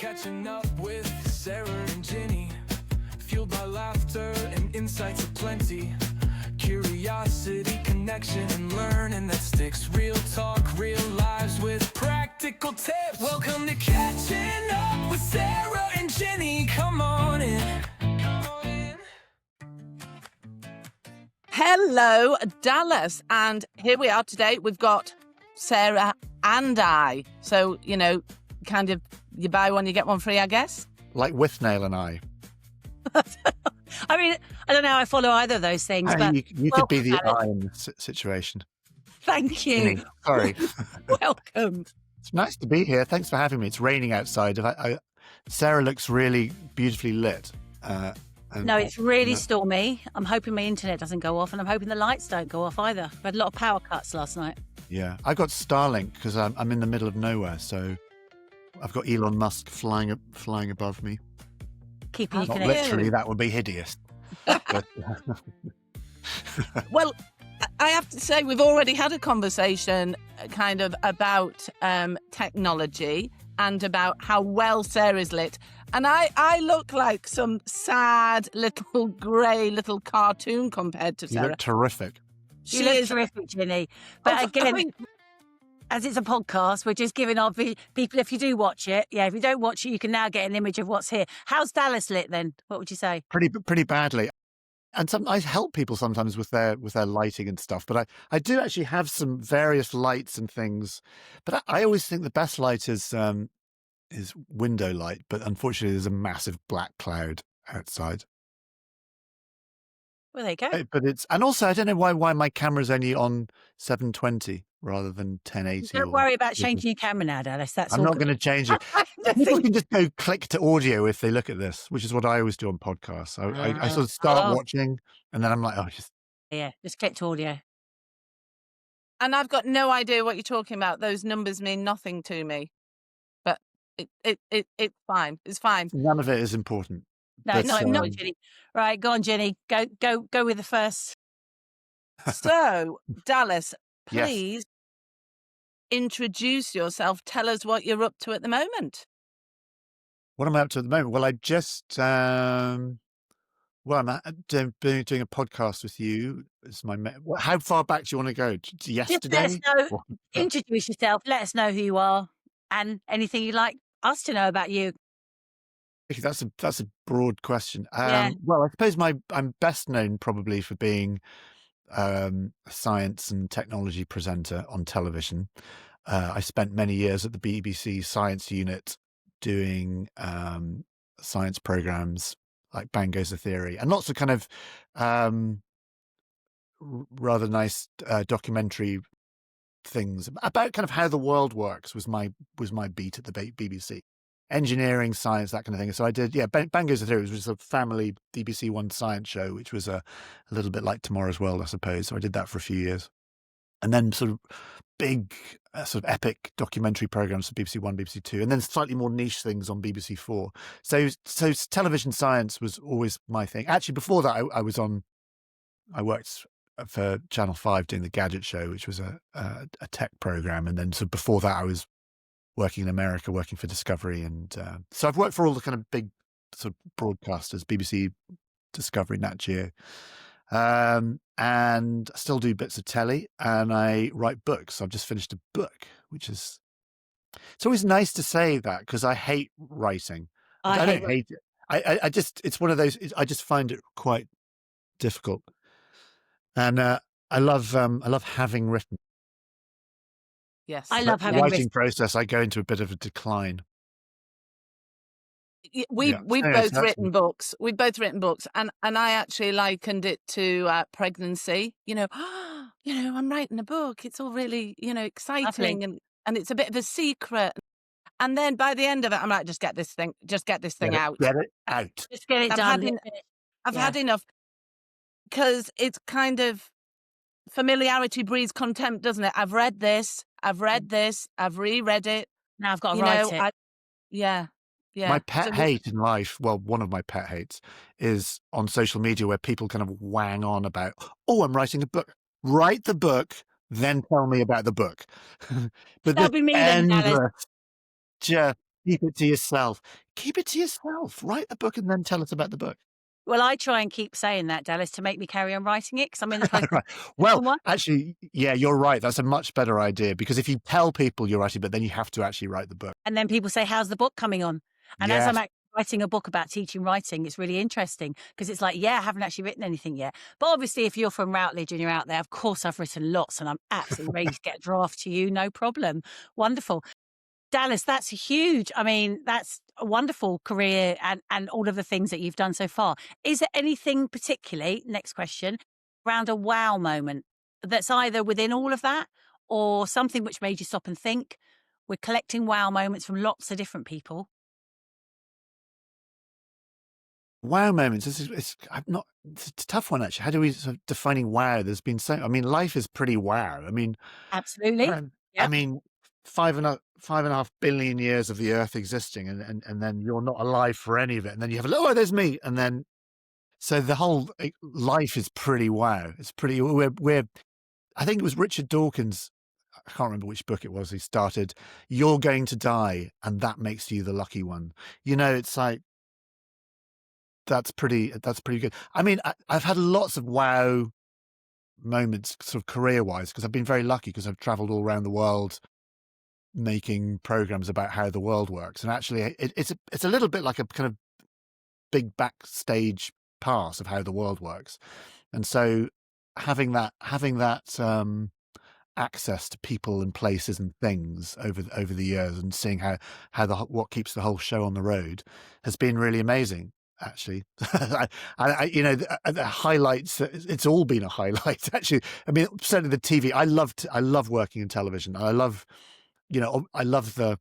Catching up with Sarah and Ginny, fueled by laughter and insights aplenty. Curiosity, connection, and learning that sticks. Real talk, real lives with practical tips. Welcome to Catching Up with Sarah and Ginny. Come on in. Hello, Dallas. And here we are today. We've got Sarah and I. So, you know, kind of you buy one, you get one free, I guess. Like Withnail and I. I mean, I don't know how I follow either of those things, but You could be the I in this situation. Thank you. Ginny, sorry. Welcome. It's nice to be here. Thanks for having me. It's raining outside. Sarah looks really beautifully lit. No, it's really stormy. I'm hoping my internet doesn't go off, and I'm hoping the lights don't go off either. We had a lot of power cuts last night. Yeah, I got Starlink because I'm in the middle of nowhere, so I've got Elon Musk flying above me. Keeping you Not connected. literally, that would be hideous. Well, I have to say, we've already had a conversation kind of about technology and about how well Sarah's lit. And I look like some sad little grey little cartoon compared to You Sarah. look terrific. You look terrific, Ginny. But again, as it's a podcast, we're just giving our people, if you do watch it, if you don't watch it, you can now get an image of what's here. How's Dallas lit then? What would you say? Pretty badly. And I help people sometimes with their lighting and stuff. But I do actually have some various lights and things. But I always think the best light is window light. But unfortunately, there's a massive black cloud outside. Well, there you go. But and also I don't know why my camera's only on 720 rather than 1080. Don't worry about changing your camera now, Dallas. I'm not going to change it. People can just go click to audio if they look at this, which is what I always do on podcasts. I sort of start watching and then I'm like, just click to audio. And I've got no idea what you're talking about. Those numbers mean nothing to me. But it's fine. It's fine. None of it is important. No, But, not Ginny. Right, go on, Ginny. Go with the first. So, Dallas, Yes. please introduce yourself. Tell us what you're up to at the moment. What am I up to at the moment? Well, I just I'm doing a podcast with you. It's how far back do you want to go? Yesterday? Just let us know. Introduce yourself. Let us know who you are and anything you'd like us to know about you. That's a broad question. Yeah. Well, I suppose I'm best known probably for being a science and technology presenter on television. I spent many years at the BBC Science Unit doing science programs like Bang Goes the Theory and lots of kind of rather nice documentary things about kind of how the world works was my beat at the BBC. Engineering, science, that kind of thing. So I did, Bang Goes the Theory, which was a family BBC One science show, which was a little bit like Tomorrow's World, I suppose. So I did that for a few years. And then sort of big, sort of epic documentary programs for BBC One, BBC Two, and then slightly more niche things on BBC Four. So television science was always my thing. Actually, before that, I worked for Channel 5 doing the Gadget Show, which was a tech program. And then so before that, I was working in America, working for Discovery. And so I've worked for all the kind of big sort of broadcasters, BBC, Discovery, Nat Geo. And I still do bits of telly and I write books. I've just finished a book, which is, it's always nice to say that because I hate writing. I don't hate it. I just, it's one of those, I just find it quite difficult. And I love having written. Yes. I love having the writing written. process. I go into a bit of a decline. We've both written books. We've both written books, and I actually likened it to pregnancy. I'm writing a book. It's all really exciting, and it's a bit of a secret. And then by the end of it, I'm like, just get this thing out. Get it out. Just get it done. I've had enough because it's kind of familiarity breeds contempt, doesn't it? I've read this. I've reread it. Now I've got to write it. Yeah. My pet hate in life, well, one of my pet hates is on social media where people kind of wang on about, I'm writing a book. Write the book, then tell me about the book. But That'll be me then, Dallas. just Keep it to yourself. Keep it to yourself. Write the book and then tell us about the book. Well, I try and keep saying that, Dallas, to make me carry on writing it because I'm in the process of Right. the Well, second one. actually, yeah, you're right. That's a much better idea because if you tell people you're writing, but then you have to actually write the book. And then people say, "How's the book coming on?" And as Yes. I'm actually writing a book about teaching writing, it's really interesting because it's like, yeah, I haven't actually written anything yet. But obviously, if you're from Routledge and you're out there, of course, I've written lots and I'm absolutely ready to get a draft to you. No problem. Wonderful. Dallas, that's huge. I mean, that's a wonderful career and all of the things that you've done so far. Is there anything particularly, next question, around a wow moment that's either within all of that or something which made you stop and think? We're collecting wow moments from lots of different people. Wow moments. It's a tough one actually. How do we sort of defining wow? There's been so. I mean, life is pretty wow. I mean, Absolutely. I Yep. mean, 5.5 billion years of the Earth existing, and then you're not alive for any of it, and then you have oh, there's me, and then so the whole life is pretty wow. It's pretty. We're. I think it was Richard Dawkins. I can't remember which book it was. He started. You're going to die, and that makes you the lucky one. You know, it's like that's pretty good. I mean, I've had lots of wow moments, sort of career wise, because I've been very lucky because I've traveled all around the world making programs about how the world works, and actually it's a little bit like a kind of big backstage pass of how the world works, and so having that access to people and places and things over the years and seeing how what keeps the whole show on the road has been really amazing actually. You know, the highlights, it's all been a highlight actually. I mean, certainly the TV, I love working in television. I love, you know, I love the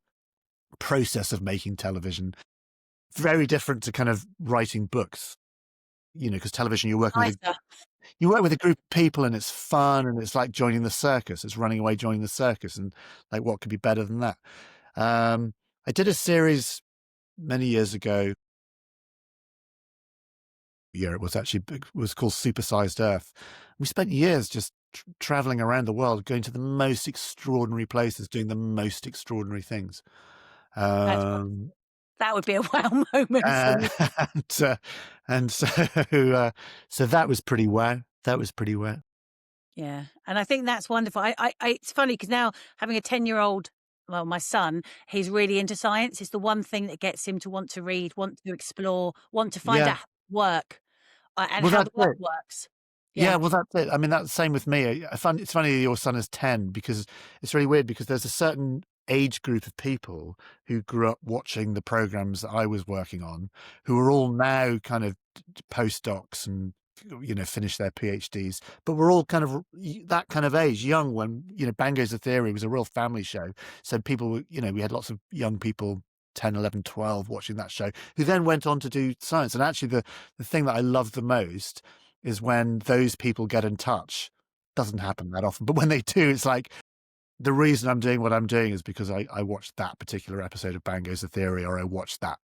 process of making television. Very different to kind of writing books, you know, because television Nicer. you work with a group of people and it's fun and it's like joining the circus. It's running away joining the circus, and like what could be better than that? I did a series many years ago. Yeah, it was actually it was called Supersized Earth. We spent years just traveling around the world, going to the most extraordinary places, doing the most extraordinary things. That's Um, That would be a wow moment for me. and and so so that was pretty wow. That was pretty wow. Yeah, and I think that's wonderful. It's funny because now having a 10-year-old, well, my son, he's really into science. It's the one thing that gets him to want to read, want to explore, want to find Yeah. out how it work and Well, how that's the world it. works. Yeah, Yeah, well, that's it. I mean, that's the same with me. It's funny your son is 10 because it's really weird because there's a certain age group of people who grew up watching the programs that I was working on, who are all now kind of postdocs and, you know, finish their PhDs, but we're all kind of that kind of age, young when, you know, Bang Goes the Theory was a real family show. So people, you know, we had lots of young people, 10, 11, 12 watching that show, who then went on to do science. And actually the thing that I love the most is when those people get in touch. Doesn't happen that often, but when they do, it's like the reason I'm doing what I'm doing is because I watched that particular episode of Bang Goes the Theory, or I watched that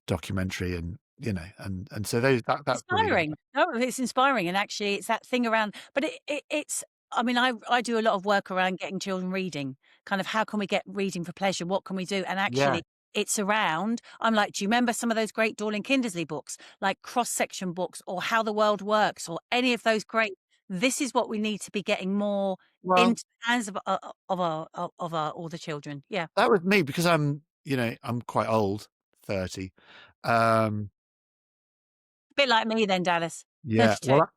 documentary, and you know, and so that's really nice. inspiring. No, it's inspiring, and actually, it's that thing around. But it's. I mean, I do a lot of work around getting children reading. Kind of, how can we get reading for pleasure? What can we do? And Yeah, actually, it's around. I'm like, do you remember some of those great Dorling Kindersley books, like cross section books, or How the World Works, or any of those great? This is what we need to be getting more well, into the hands of our all the children. Yeah, that was me because I'm, you know, I'm quite old, 30. Um, a bit like me then, Dallas. yeah, 32. well,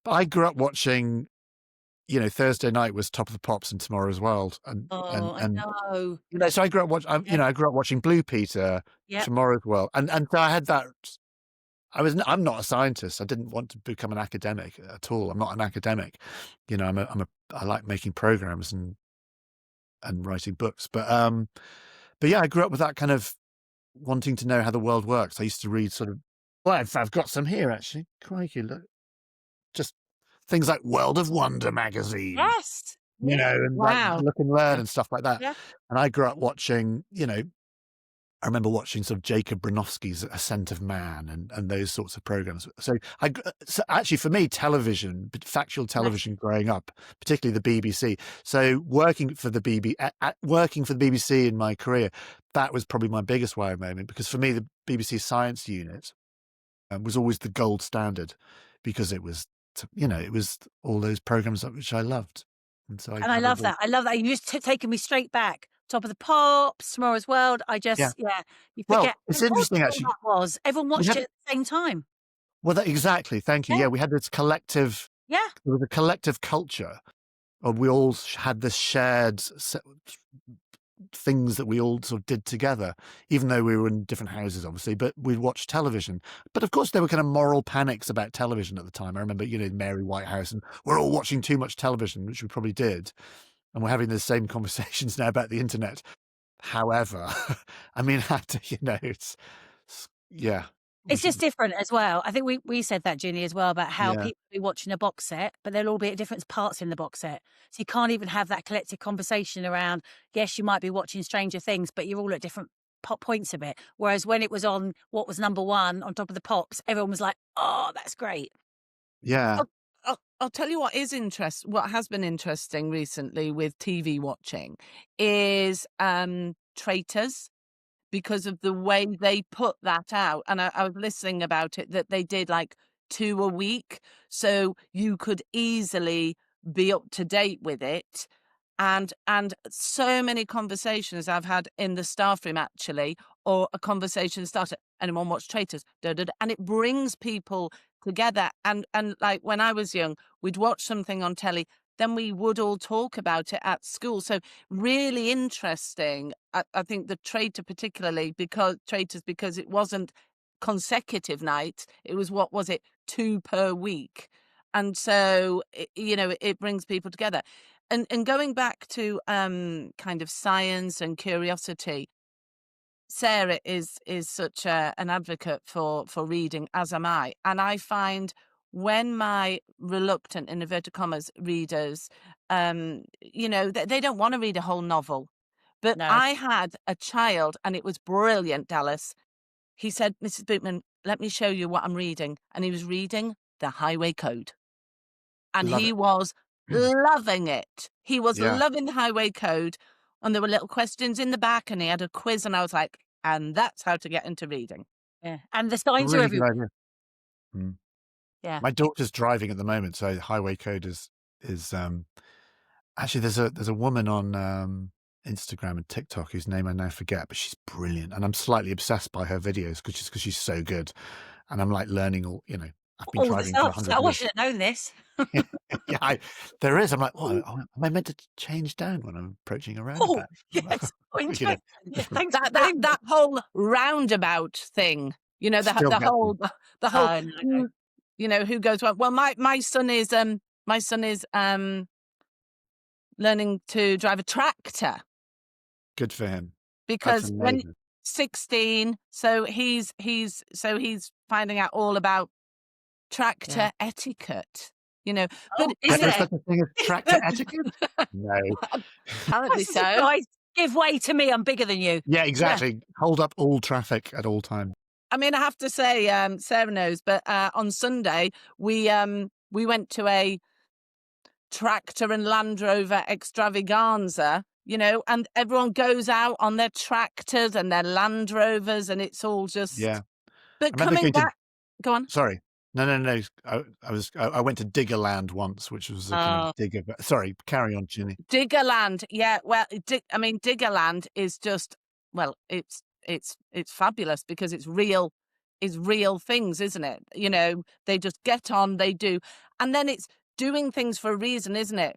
but I grew up watching, you know, Thursday night was Top of the Pops and Tomorrow's World, Oh, I and know. you know, so I grew up watching, you Yeah, know, I grew up watching Blue Peter, yeah. Tomorrow's World, and so I had that. I'm not a scientist. I didn't want to become an academic at all. I'm not an academic. You know, I like making programs and writing books. But yeah, I grew up with that kind of wanting to know how the world works. I used to read sort of, well, I've got some here actually. Crikey, look, just things like World of Wonder magazine, Yes. you Yeah. know, and like Wow. Look and Learn Yeah. and stuff like that. Yeah. And I grew up watching, you know, I remember watching sort of Jacob Bronowski's Ascent of Man and those sorts of programs. So actually for me, television, factual television growing up, particularly the BBC. So working for the BBC in my career, that was probably my biggest wow moment, because for me, the BBC Science Unit was always the gold standard, because it was, it was all those programs which I loved. And so I love that. I love that. You just taken me straight back. Top of the Pops, Tomorrow's World. You Well, forget it's how interesting, important actually. that was. Everyone watched it at the same time. Well, exactly. Thank you. Yeah. Yeah, we had this collective. Yeah. There was a collective culture, and we all had this shared things that we all sort of did together, even though we were in different houses, obviously. But we'd watch television. But of course, there were kind of moral panics about television at the time. I remember, Mary Whitehouse, and we're all watching too much television, which we probably did. And we're having the same conversations now about the internet. However, I mean, It's just different as well. I think we said that, Ginny, as well, about how people be watching a box set, but they'll all be at different parts in the box set. So you can't even have that collective conversation around, yes, you might be watching Stranger Things, but you're all at different points of it. Whereas when it was on what was number one on Top of the Pops, everyone was like, oh, that's great. Yeah. I'll tell you what has been interesting recently with TV watching is Traitors, because of the way they put that out. And I was listening about it, that they did like 2 a week. So you could easily be up to date with it. And so many conversations I've had in the staff room, actually, or a conversation started, anyone watch Traitors? And it brings people together. And like when I was young, we'd watch something on telly, then we would all talk about it at school. So really interesting. I think the Traitors particularly, because it wasn't consecutive nights. It was, 2 per week. And so, it brings people together. And going back to kind of science and curiosity, Sarah is such an advocate for reading, as am I. And I find when my reluctant, in inverted commas, readers, they don't want to read a whole novel. But I had a child, and it was brilliant, Dallas. He said, Mrs. Bootman, let me show you what I'm reading. And he was reading the Highway Code. And he was loving it. He was loving the Highway Code. And there were little questions in the back, and he had a quiz, and I was like, and that's how to get into reading. Yeah. And the signs are Really everywhere. good idea. Yeah. My daughter's driving at the moment, so Highway Code is actually there's a woman on Instagram and TikTok whose name I now forget, but she's brilliant, and I'm slightly obsessed by her videos because she's so good, and I'm like learning all. I've been driving for 100 years. I should have known this. There is. I'm like, am I meant to change down when I'm approaching a roundabout? Yes. Thanks. That whole roundabout thing. The whole. Who goes well. Well, my son is learning to drive a tractor. Good for him. Because when 16, so he's finding out all about tractor etiquette. But is there such a thing as tractor etiquette? No. Apparently so. Guys, give way to me. I'm bigger than you. Yeah, exactly. Yeah. Hold up all traffic at all times. I mean, I have to say, Sarah knows, but on Sunday we went to a tractor and Land Rover extravaganza, and everyone goes out on their tractors and their Land Rovers, and it's all just But coming back, go on. Sorry. No. I went to Diggerland once, which was a kind of digger. Sorry, carry on, Ginny. Diggerland, yeah. Well, Diggerland is just, it's fabulous because it's real things, isn't it? They just get on, they do, and then it's doing things for a reason, isn't it?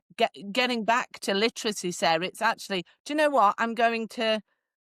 Getting back to literacy, Sarah. It's actually, do you know what? I'm going to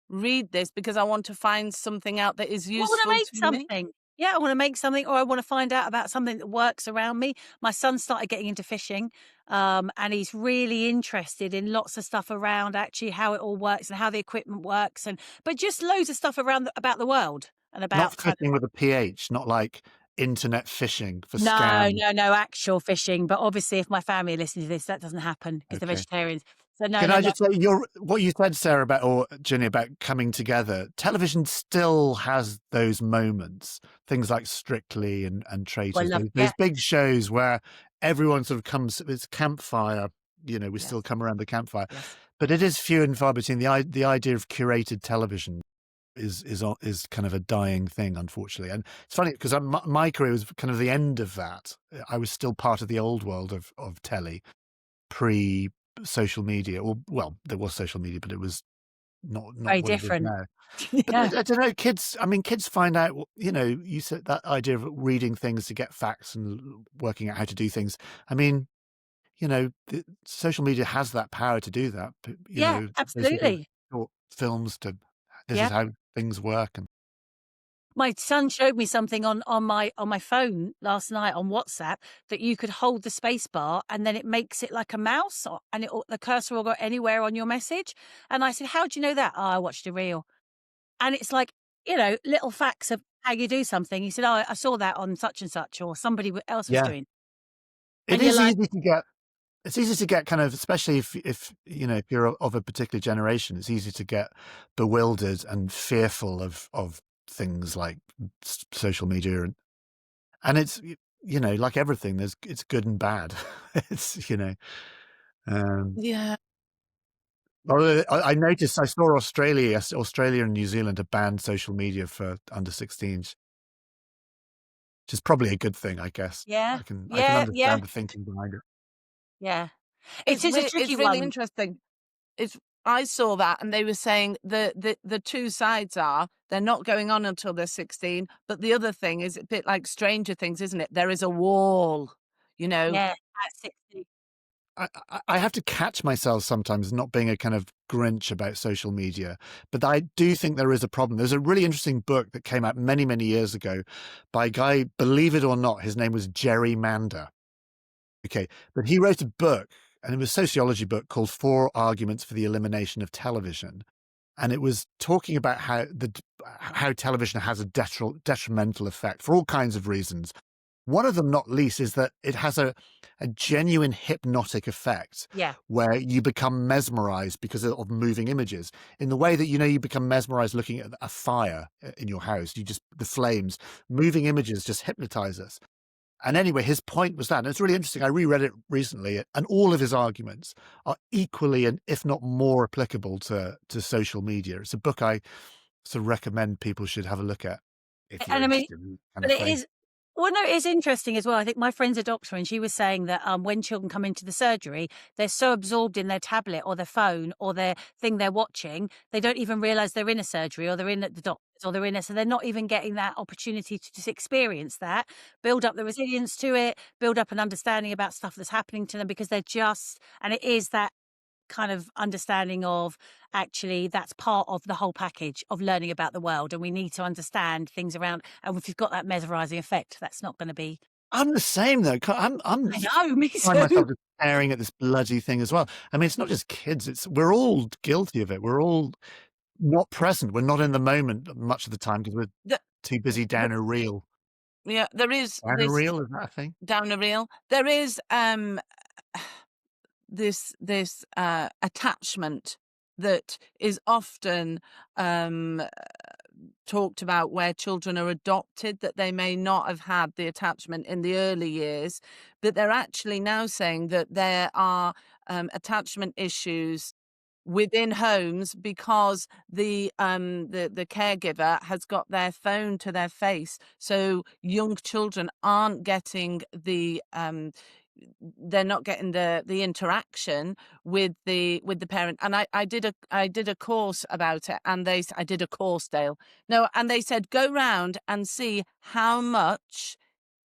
read this because I want to find something out that is useful. I want to make something. Yeah, I want to make something, or I want to find out about something that works around me. My son started getting into fishing, and he's really interested in lots of stuff around actually how it all works and how the equipment works, but just loads of stuff around about the world and about not fishing with a PH, not like internet phishing for No, scams? no, actual fishing. But obviously, if my family are listening to this, that doesn't happen because they're Okay. vegetarians. So no, Can no, I no. just say what you said, Sarah, about, or Ginny, about coming together? Television still has those moments, things like Strictly and Well, Traitors, love, those big shows where everyone sort of comes. It's campfire. We Yes. still come around the campfire, Yes. but it is few and far between. The idea of curated television is kind of a dying thing, unfortunately. And it's funny because my career was kind of the end of that. I was still part of the old world of telly, pre social media, or well, there was social media, but it was not very what it is different. now. But Yeah. I don't know, kids. I mean, kids find out. You said that idea of reading things to get facts and working out how to do things. I mean, social media has that power to do that. Yeah, Those sort of absolutely. short films to this Yeah. is how things work, and My son showed me something on my phone last night on WhatsApp that you could hold the space bar and then it makes it like a mouse and the cursor will go anywhere on your message. And I said, "How do you know that?" "Oh, I watched a reel." And it's like, little facts of how you do something. He said, "Oh, I saw that on such and such or somebody else was yeah, doing." it And you're is like, easy to get. It's easy to get kind of, especially if you're of a particular generation, it's easy to get bewildered and fearful of things like social media, and it's like everything, it's good and bad. It's um, Yeah. although I noticed, I saw Australia and New Zealand have banned social media for under 16s, which is probably a good thing, I guess. yeah, I can yeah, understand the thinking behind it. yeah. It It's is a it's tricky really one. interesting. It's I saw that and they were saying the two sides are they're not going on until they're 16, but the other thing is a bit like Stranger Things, isn't it? There is a wall, you know. Yeah, at 60. I have to catch myself sometimes not being a kind of Grinch about social media, but I do think there is a problem. There's a really interesting book that came out many, many years ago by a guy, believe it or not, his name was Jerry Mander. Okay, but he wrote a book, and it was a sociology book called Four Arguments for the Elimination of Television. And it was talking about how television has a detrimental effect for all kinds of reasons. One of them, not least, is that it has a genuine hypnotic effect Yeah, where you become mesmerized because of moving images, in the way that you become mesmerized looking at a fire in your house. The flames, moving images just hypnotize us. And anyway, his point was that, and it's really interesting. I reread it recently, and all of his arguments are equally and if not more applicable to social media. It's a book I sort of recommend people should have a look at if you're and I mean, interested in that kind but of it thing. is. Well, no, it's interesting as well. I think my friend's a doctor, and she was saying that when children come into the surgery, they're so absorbed in their tablet or their phone or their thing they're watching, they don't even realise they're in a surgery or they're in at the doctor's or they're in it. So they're not even getting that opportunity to just experience that, build up the resilience to it, build up an understanding about stuff that's happening to them because and it is that kind of understanding of actually that's part of the whole package of learning about the world and we need to understand things around and if you've got that mesmerizing effect that's not going to be. I'm the same though. I'm I know, me find too. myself just staring at this bloody thing as well. I mean, it's not just kids. We're all guilty of it. We're all not present. We're not in the moment much of the time because we're The, too busy the, down a reel. yeah, there is Down a this reel, is that a thing? down the reel. There is this attachment that is often um talked about where children are adopted, that they may not have had the attachment in the early years, but they're actually now saying that there are attachment issues within homes because the caregiver has got their phone to their face, so young children aren't getting they're not getting the interaction with the parent. And I did a course about it, and I did a course, Dale. No, and they said go round and see how much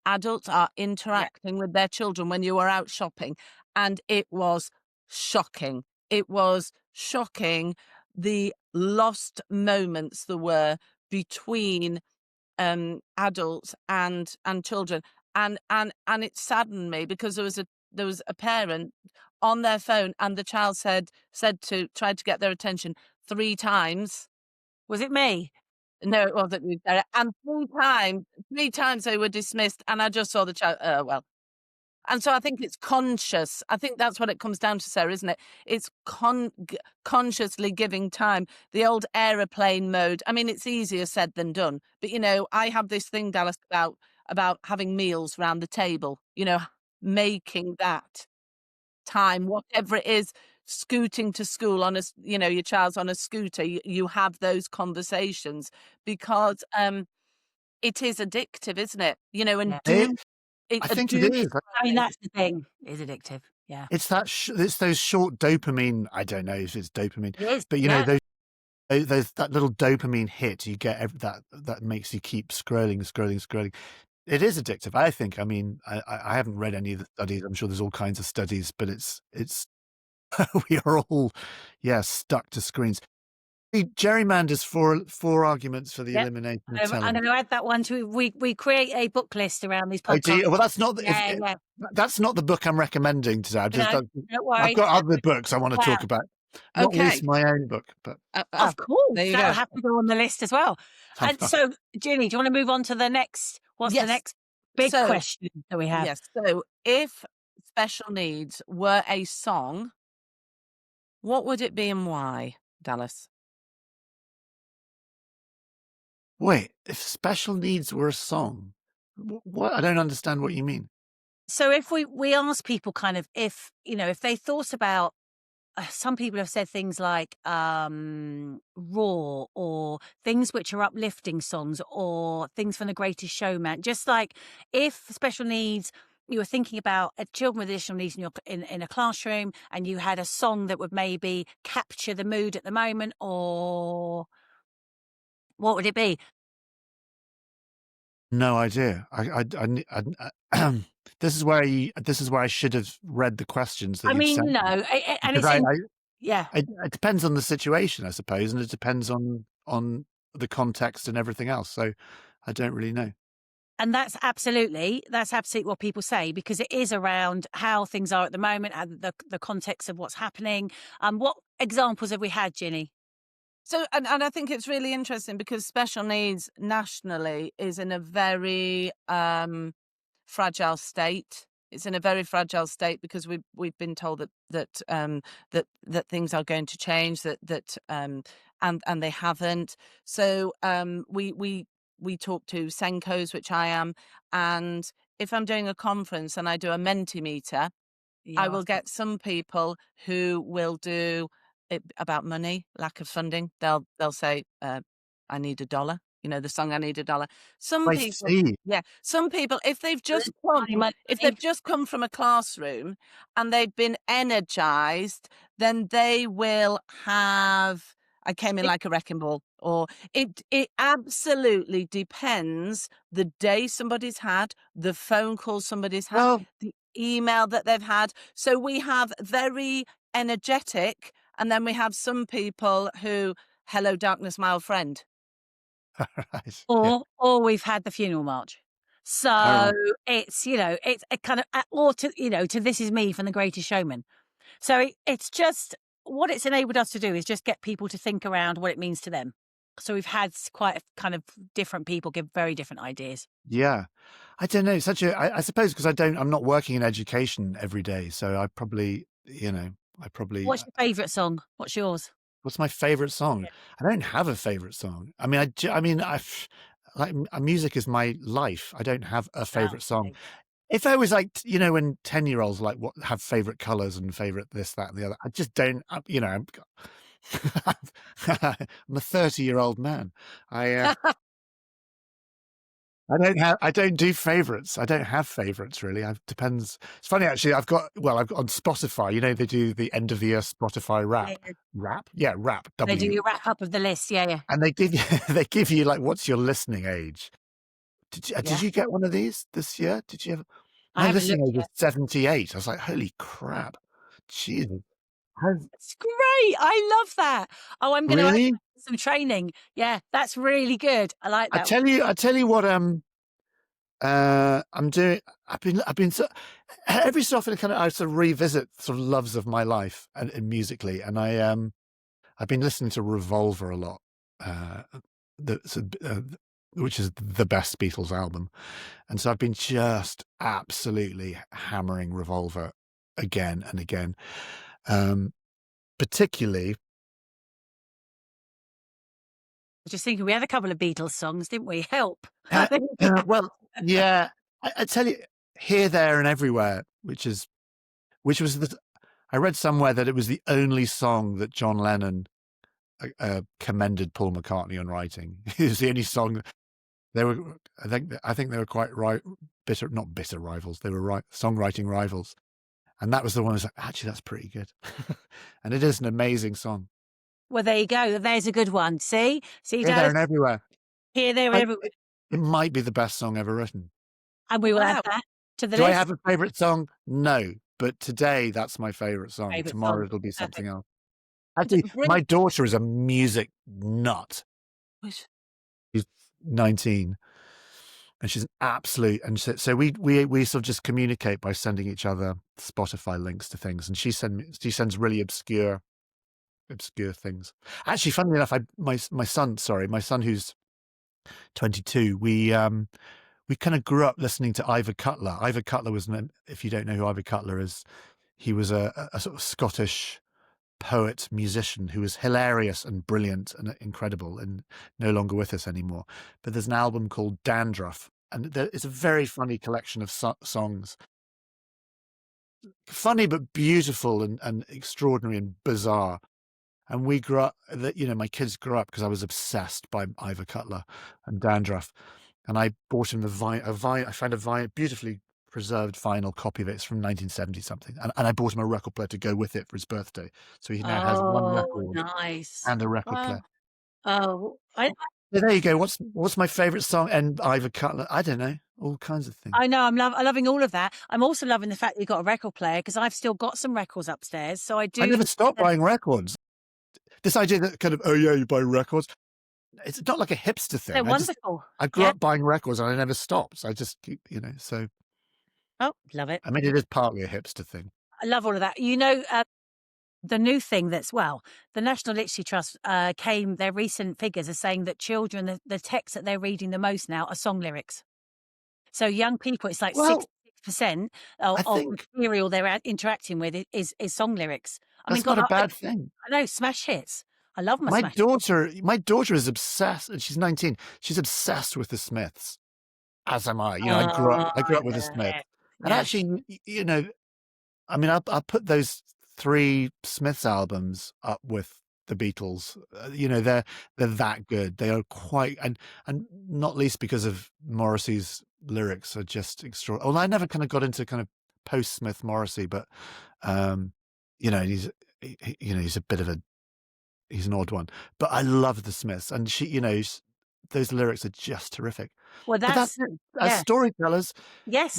adults are Yeah, interacting with their children when you are out shopping. And it was shocking. It was shocking the lost moments there were between adults and children. And it saddened me because there was a parent on their phone and the child tried to get their attention 3 times. was it me? No, it wasn't used there. And 3 times they were dismissed, and I just saw the child. Well. And so I think it's conscious. I think that's what it comes down to, Sarah, isn't it? It's consciously giving time. The old aeroplane mode. I mean, it's easier said than done. But I have this thing, Dallas, about having meals around the table. Making that time, whatever it is, scooting to school on your child's on a scooter. You have those conversations because it is addictive, isn't it? And Yeah. I think it is. I mean, that's the thing. It's addictive. Yeah. It's it's those short dopamine. I don't know if it's dopamine, It is. but Yeah. those that little dopamine hit you get that makes you keep scrolling. It is addictive, I think. I mean, I haven't read any of the studies. I'm sure there's all kinds of studies, but it's we are all stuck to screens. Gerrymanders four arguments for the Yep. elimination of I'm television. going to add that one to. We create a book list around these Oh, do podcasts. you? Well, that's not Yeah. that's not the book I'm recommending today. Don't worry. I've got other books I want to Wow. talk about, not Okay. least my own book. But Of course, there you that'll go. have to go on the list as well. And so, Ginny, do you want to move on to the next? What's the Yes. next big So- question that we have? Yes. So if special needs were a song, what would it be and why, Dallas? wait, if special needs were a song, what? I don't understand what you mean. So if we ask people kind of if they thought about, some people have said things like raw, or things which are uplifting songs, or things from The Greatest Showman. Just like if special needs, you were thinking about children with additional needs in a classroom, and you had a song that would maybe capture the mood at the moment, or what would it be? No idea. This is where I should have read the questions that I you've mean, sent me. no, and Because it's yeah. it depends on the situation, I suppose, and it depends on the context and everything else. So I don't really know. And that's absolutely what people say, because it is around how things are at the moment and the context of what's happening. What examples have we had, Ginny? So, and I think it's really interesting because special needs nationally is in a very fragile state. It's in a very fragile state because we've been told that things are going to change, and they haven't. So we talk to Senkos, which I am, and if I'm doing a conference and I do a Mentimeter, I will get some people who will do it about money, lack of funding. They'll say, "I need $1." The song "I Need $1." Some I people, see. some people, if they've just come from a classroom and they've been energized, then they will have. I came in like a wrecking ball, or it absolutely depends the day somebody's had, the phone call somebody's had, Well, the email that they've had. So we have very energetic, and then we have some people who, hello darkness, my old friend. right. Yeah. Or we've had the funeral march. So right. it's it's a kind of, or to This Is Me from The Greatest Showman. So it's just, what it's enabled us to do is just get people to think around what it means to them. So we've had quite a kind of different people give very different ideas. Yeah. I don't know. I suppose because I'm not working in education every day, so I probably. What's your favourite song? What's yours? What's my favorite song? I don't have a favorite song. I mean, music is my life. I don't have a favorite song. If I was like, when 10-year-olds like have favorite colors and favorite this, that, and the other, I just don't. I'm a 30-year-old man. I don't do favorites. I don't have favorites really. It depends. It's funny actually. I've got on Spotify. They do the end of the year Spotify rap. Yeah, rap. They do your wrap up of the list. Yeah. And they give you like, what's your listening age? Did you get one of these this year? Did you ever? My listening age was 78. I was like, holy crap, Jesus. It's great. I love that. Oh, I'm going to Really? some training. Yeah, that's really good. I like that. I tell you what. I'm doing. I've been so, every so often I sort of revisit sort of loves of my life and musically, and I've been listening to Revolver a lot. which is the best Beatles album. And so I've been just absolutely hammering Revolver again and again. Particularly, Just thinking, we had a couple of Beatles songs, didn't we? Help. well, yeah, I tell you, Here, There, and Everywhere, which was I read somewhere that it was the only song that John Lennon commended Paul McCartney on writing. It was the only song they were. I think they were quite not bitter rivals. They were songwriting rivals, and that was the one. I was like, actually, that's pretty good, and it is an amazing song. Well, there you go. There's a good one. See, Here, There, and Everywhere. Here, There, and Everywhere. It might be the best song ever written. And we will add that to the list. Do I have a favourite song? No. But today, that's my favourite song. Tomorrow, it'll be something else. Actually, my daughter is a music nut. She's 19. And she's an absolute... And so we sort of just communicate by sending each other Spotify links to things. And she sends really obscure things. Actually, funnily enough, my son who's 22, we kind of grew up listening to Ivor Cutler. Ivor Cutler was, if you don't know who Ivor Cutler is, he was a sort of Scottish poet, musician who was hilarious and brilliant and incredible and no longer with us anymore. But there's an album called Dandruff, and it's a very funny collection of songs. Funny but beautiful and extraordinary and bizarre. And we grew up, my kids grew up because I was obsessed by Ivor Cutler and Dandruff. And I bought him I found a beautifully preserved vinyl copy of it. It's from 1970 something. And I bought him a record player to go with it for his birthday. So he now has one record and a record player. Oh, so there you go. What's my favourite song? And Ivor Cutler? I don't know. All kinds of things. I know. I'm loving all of that. I'm also loving the fact that you've got a record player, because I've still got some records upstairs. So I never stopped buying records. This idea that kind of, oh yeah, you buy records. It's not like a hipster thing. They're wonderful. I grew up buying records and I never stopped. I just keep, so. Oh, love it. I mean, it is partly a hipster thing. I love all of that. The new thing the National Literacy Trust their recent figures are saying that children, the texts that they're reading the most now are song lyrics. So young people, it's like 66% of material they're interacting with is song lyrics. That's not a bad thing. I know, smash hits. I love my smash hits. My daughter is obsessed, and she's 19. She's obsessed with the Smiths, as am I. I grew up with the Smiths. And actually, I mean, I'll put those 3 Smiths albums up with the Beatles. They're that good. They are quite, and not least because of Morrissey's lyrics are just extraordinary. Well, I never kind of got into kind of post-Smith Morrissey, but he's a bit of he's an odd one. But I love the Smiths, and those lyrics are just terrific. Well, that's it. As storytellers, yes,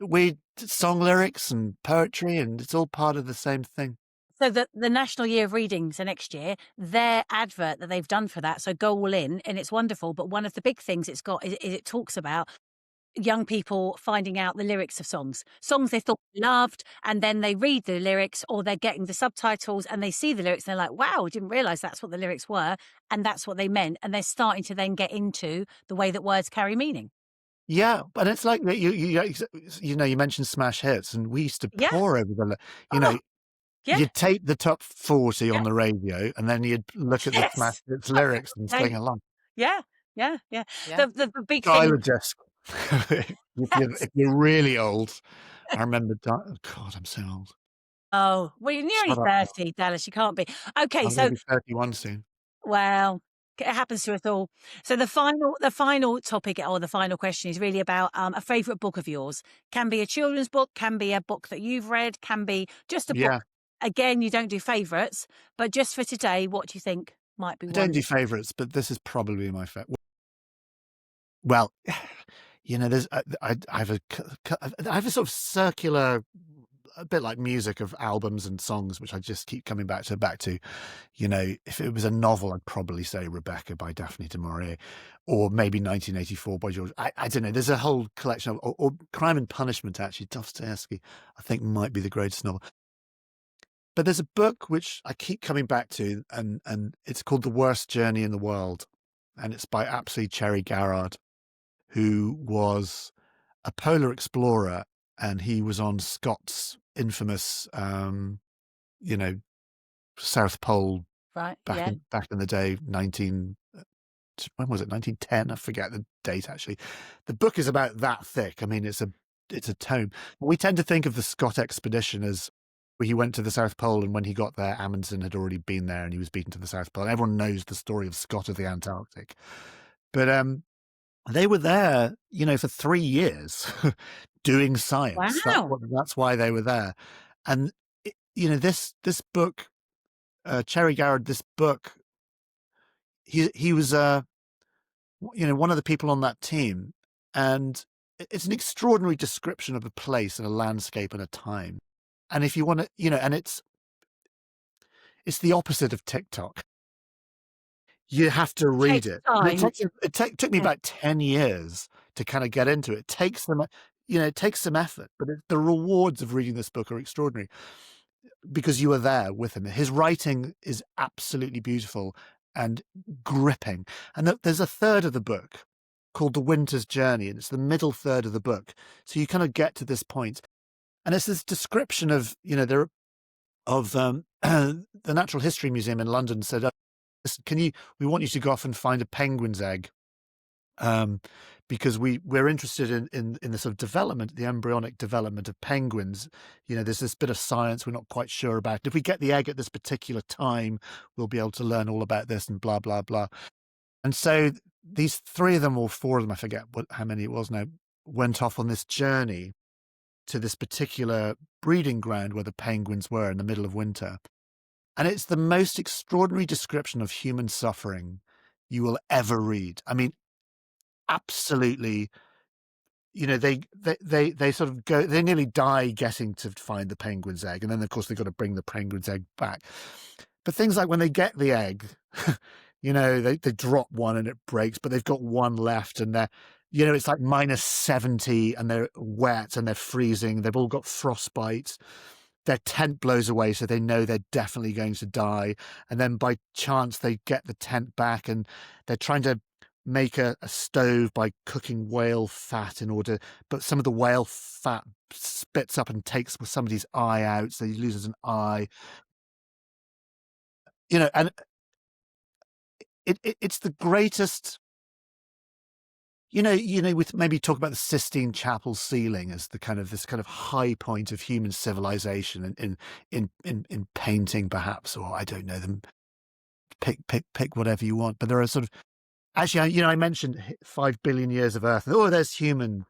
we song lyrics and poetry, and it's all part of the same thing. So the National Year of Readings for next year, their advert that they've done for that, so Go All In, and it's wonderful. But one of the big things it's got is it talks about young people finding out the lyrics of songs they thought they loved, and then they read the lyrics, or they're getting the subtitles and they see the lyrics and they're like, wow, I didn't realize that's what the lyrics were, and that's what they meant, and they're starting to then get into the way that words carry meaning. Yeah, but it's like you mentioned smash hits, and we used to pour over the you'd tape the top 40 on the radio, and then you'd look at the smash hits lyrics and sing along. Yeah. The big thing. Disc. If you're really old, I remember. Oh God, I'm so old. Oh, well, you're nearly 30, Dallas. You can't be. Okay, I'm gonna be 31 soon. Well, it happens to us all. So the final topic, or the final question, is really about a favourite book of yours. Can be a children's book, can be a book that you've read, can be just a book. Again, you don't do favourites, but just for today, what do you think might be one? I don't do favourites, but this is probably my favourite. Well, there's I have a sort of circular, a bit like music, of albums and songs which I just keep coming back to. If it was a novel, I'd probably say Rebecca by Daphne du Maurier, or maybe 1984 by George. I don't know. There's a whole collection of, or Crime and Punishment, actually, Dostoevsky, I think might be the greatest novel. But there's a book which I keep coming back to, and it's called The Worst Journey in the World. and it's by absolutely Cherry Garrard, who was a polar explorer, and he was on Scott's infamous, South Pole Right. back Yeah. in the day, when was it? 1910? I forget the date actually. The book is about that thick. I mean, it's a tome. We tend to think of the Scott expedition as where he went to the South Pole, and when he got there, Amundsen had already been there and he was beaten to the South Pole. And everyone knows the story of Scott of the Antarctic. But they were there, for 3 years doing science. Wow. That's why they were there. And this book, Cherry Garrard, this book, he was one of the people on that team, and it's an extraordinary description of a place and a landscape and a time. And if you want to, and it's the opposite of TikTok. You have to read it. It took me about 10 years to kind of get into it. It takes some effort, but the rewards of reading this book are extraordinary because you are there with him. His writing is absolutely beautiful and gripping. And there's a third of the book called The Winter's Journey, and it's the middle third of the book. So you kind of get to this point, and it's this description of, the Natural History Museum in London said, listen, we want you to go off and find a penguin's egg, because we're interested in the sort of development, the embryonic development of penguins. There's this bit of science we're not quite sure about. If we get the egg at this particular time, we'll be able to learn all about this and blah, blah, blah. And so these 3 of them or 4 of them, I forget how many it was now, went off on this journey to this particular breeding ground where the penguins were in the middle of winter. And it's the most extraordinary description of human suffering you will ever read. I mean, absolutely, they sort of go, they nearly die getting to find the penguin's egg. And then, of course, they've got to bring the penguin's egg back. But things like when they get the egg, they drop one and it breaks, but they've got one left, and they're, it's like -70 and they're wet and they're freezing. They've all got frostbite. Their tent blows away, so they know they're definitely going to die. And then by chance, they get the tent back, and they're trying to make a stove by cooking whale fat but some of the whale fat spits up and takes somebody's eye out, so he loses an eye. And it's the greatest. With maybe talk about the Sistine Chapel ceiling as this kind of high point of human civilization in painting, perhaps, or I don't know them. Pick whatever you want. But there are sort of, actually, I mentioned 5 billion years of Earth. Oh, there's human.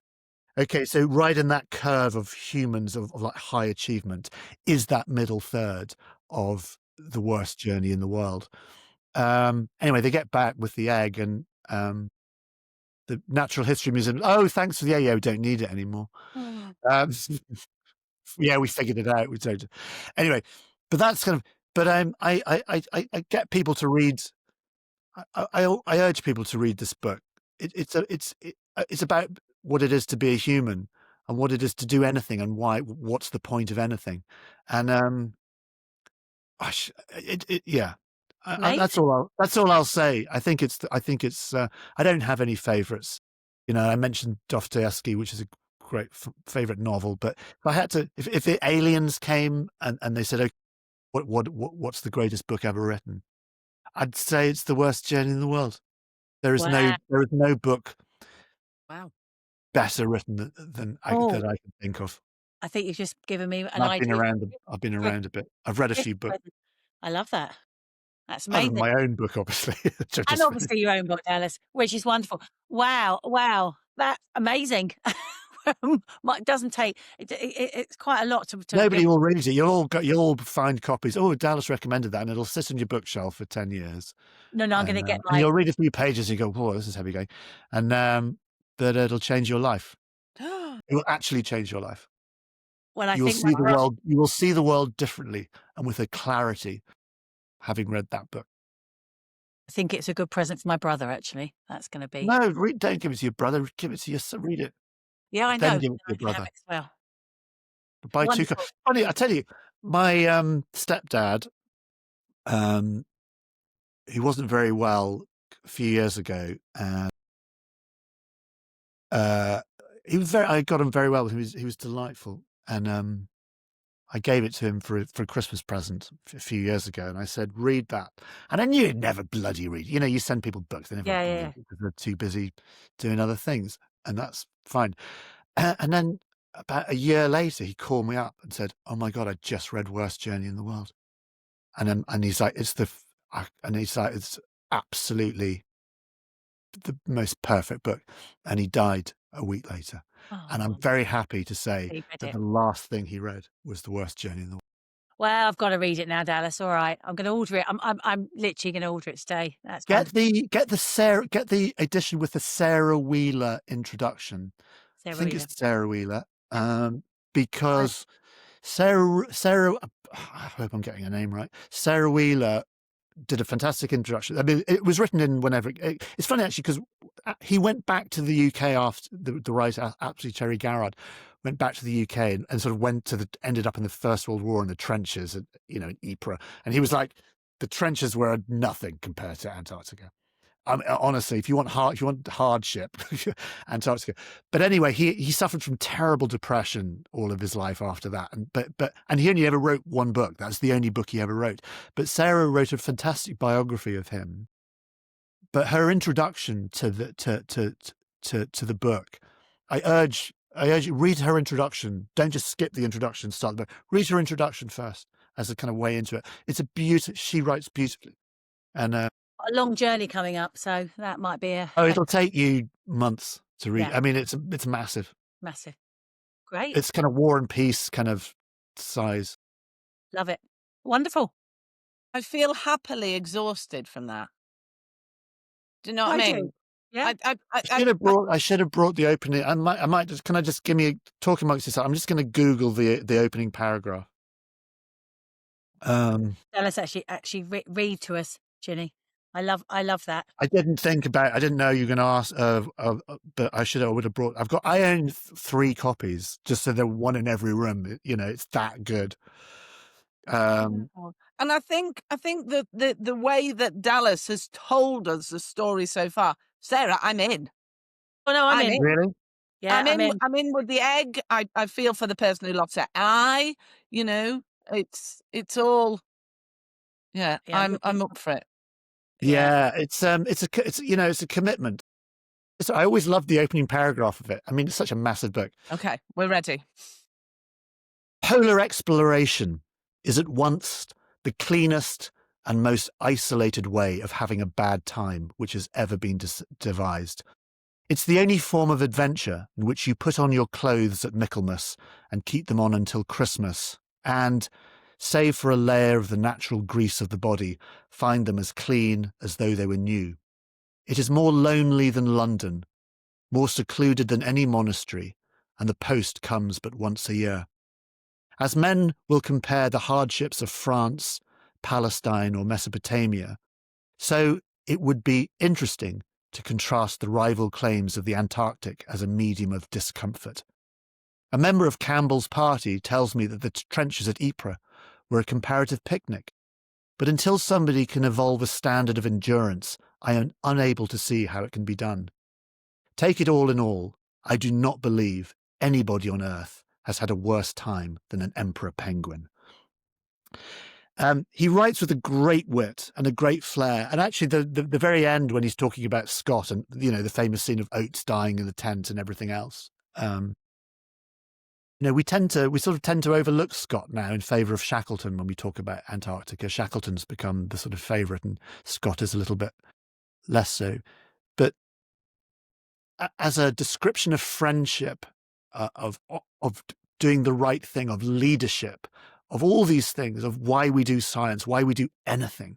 Okay, so right in that curve of humans of like high achievement is that middle third of the worst journey in the world. Anyway, they get back with the egg, and the Natural History Museum, oh, thanks for the egg. Yeah, we don't need it anymore. Yeah, we figured it out. We don't. Anyway, but that's kind of. But I get people to read. I urge people to read this book. It's about what it is to be a human and what it is to do anything and why. What's the point of anything? And yeah. That's all I'll say. I think it's. I don't have any favorites. I mentioned Dostoevsky, which is a great favorite novel. But if I had to, if the aliens came and they said, "Okay, what's the greatest book ever written?" I'd say it's The Worst Journey in the World. There is no book, better written that I can think of. I think you've just given me an I've idea. I've been around a bit. I've read a few books. I love that. That's Other amazing. than my own book, obviously. And obviously your own book, Dallas, which is wonderful. Wow, that's amazing. It doesn't take. It's quite a lot to. Nobody will read it. You'll all find copies. Oh, Dallas recommended that, and it'll sit on your bookshelf for 10 years. No, I'm going to get. And you'll read a few pages and you go, "Oh, this is heavy going," and but it'll change your life. It will actually change your life. Well, you will see the world differently and with a clarity, having read that book. I think it's a good present for my brother. Actually, that's going to be. No, don't give it to your brother. Give it to your son. Read it. Yeah, I know. Then give it to your brother. As well. Buy 2 copies. Funny, I tell you, my stepdad, he wasn't very well a few years ago, and I got on very well. He was delightful, and I gave it to him for a Christmas present a few years ago, and I said, "Read that." And I knew he'd never bloody read. You know, you send people books, they never Yeah, read yeah, it because they're too busy doing other things, and that's fine. And then about a year later, he called me up and said, "Oh my God, I just read Worst Journey in the World." And he's like, it's absolutely the most perfect book. And he died a week later. And I'm Oh, very happy to say you read that it. the last thing he read was The Worst Journey in the World. Well, I've got to read it now, Dallas. All right, I'm going to order it. I'm literally going to order it today. That's Get wonderful. the edition with the Sarah Wheeler introduction. I Sarah think Wheeler. it's Sarah Wheeler, Right. because Sarah, I hope I'm getting her name right. Sarah Wheeler did a fantastic introduction. I mean, it was written in whenever. It's funny actually because he went back to the UK after the writer, absolutely Terry Garrard, went back to the UK and sort of ended up in the First World War in the trenches, in Ypres, and he was like, the trenches were nothing compared to Antarctica. Honestly, if you want hardship, Antarctica. But anyway, he suffered from terrible depression all of his life after that, and he only ever wrote one book. That's the only book he ever wrote. But Sarah wrote a fantastic biography of him. But her introduction to the book, I urge you, read her introduction. Don't just skip the introduction. Start the book. Read her introduction first as a kind of way into it. It's she writes beautifully, and A long journey coming up, so that might be it'll take you months to read. Yeah. I mean, it's massive. massive. Great. It's kind of War and Peace kind of size. Love it. Wonderful. I feel happily exhausted from that. Do you know what I mean? do. Yeah. I should have brought the opening. I might just. Can I just talk amongst yourself? I'm just going to Google the opening paragraph. Dallas actually read to us, Ginny. I love that. I didn't know you were going to ask, but I would have brought. I own 3 copies, just so they're one in every room. It's that good. And I think the way that Dallas has told us the story so far, Sarah, I'm in. Oh no, I'm in. Really? Yeah, I'm in with the egg. I feel for the person who lost their eye. It's all. Yeah, I'm up for it. Yeah, it's a commitment. So I always loved the opening paragraph of it. I mean, it's such a massive book. Okay, we're ready. Polar exploration is at once the cleanest and most isolated way of having a bad time which has ever been devised. It's the only form of adventure in which you put on your clothes at Michaelmas and keep them on until Christmas, and, save for a layer of the natural grease of the body, find them as clean as though they were new. It is more lonely than London, more secluded than any monastery, and the post comes but once a year. As men will compare the hardships of France, Palestine, or Mesopotamia, so it would be interesting to contrast the rival claims of the Antarctic as a medium of discomfort. A member of Campbell's party tells me that the trenches at Ypres were a comparative picnic, but until somebody can evolve a standard of endurance, I am unable to see how it can be done. Take it all in all, I do not believe anybody on Earth has had a worse time than an emperor penguin. He writes with a great wit and a great flair. And actually, the very end, when he's talking about Scott and, the famous scene of Oates dying in the tent and everything else, we sort of tend to overlook Scott now in favour of Shackleton when we talk about Antarctica. Shackleton's become the sort of favourite, and Scott is a little bit less so. But as a description of friendship, of doing the right thing, of leadership, of all these things, of why we do science, why we do anything,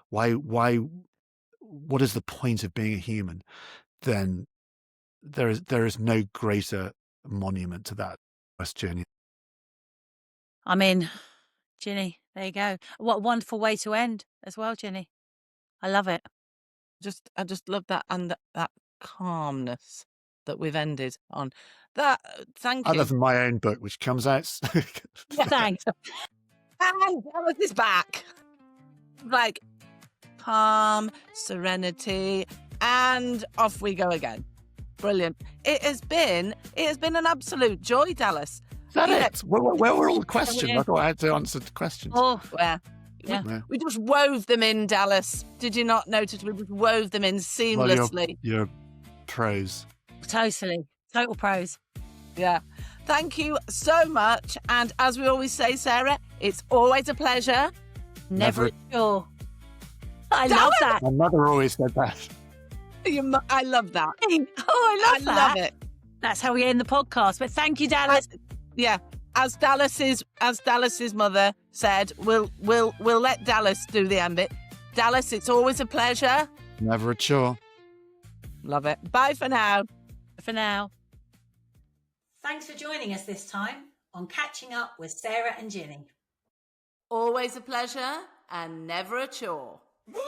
what is the point of being a human, then there is no greater monument to that West Journey. I'm in, Ginny. There you go. What a wonderful way to end as well, Ginny. I love it. I just love that, and that calmness that we've ended on. That thank you. Other than my own book, which comes out. Thanks. Dallas is back. Like, calm, serenity, and off we go again. Brilliant. It has been an absolute joy, Dallas. Is that it? Where were all the questions? I thought I had to answer the questions. Oh, Yeah. We just wove them in, Dallas. Did you not notice? We just wove them in seamlessly. Well, you're pros. totally. Total pros. Yeah. Thank you so much. And as we always say, Sarah, it's always a pleasure. Never sure. I Damn love it! that. My mother always said that. I love that. Oh, I love that. Love it. That's how we end the podcast. But thank you, Dallas. Yeah. As Dallas's mother said, we'll let Dallas do the ambit. Dallas, it's always a pleasure. Never a chore. Love it. Bye for now. For now. Thanks for joining us this time on Catching Up with Sarah and Ginny. Always a pleasure and never a chore. Woo!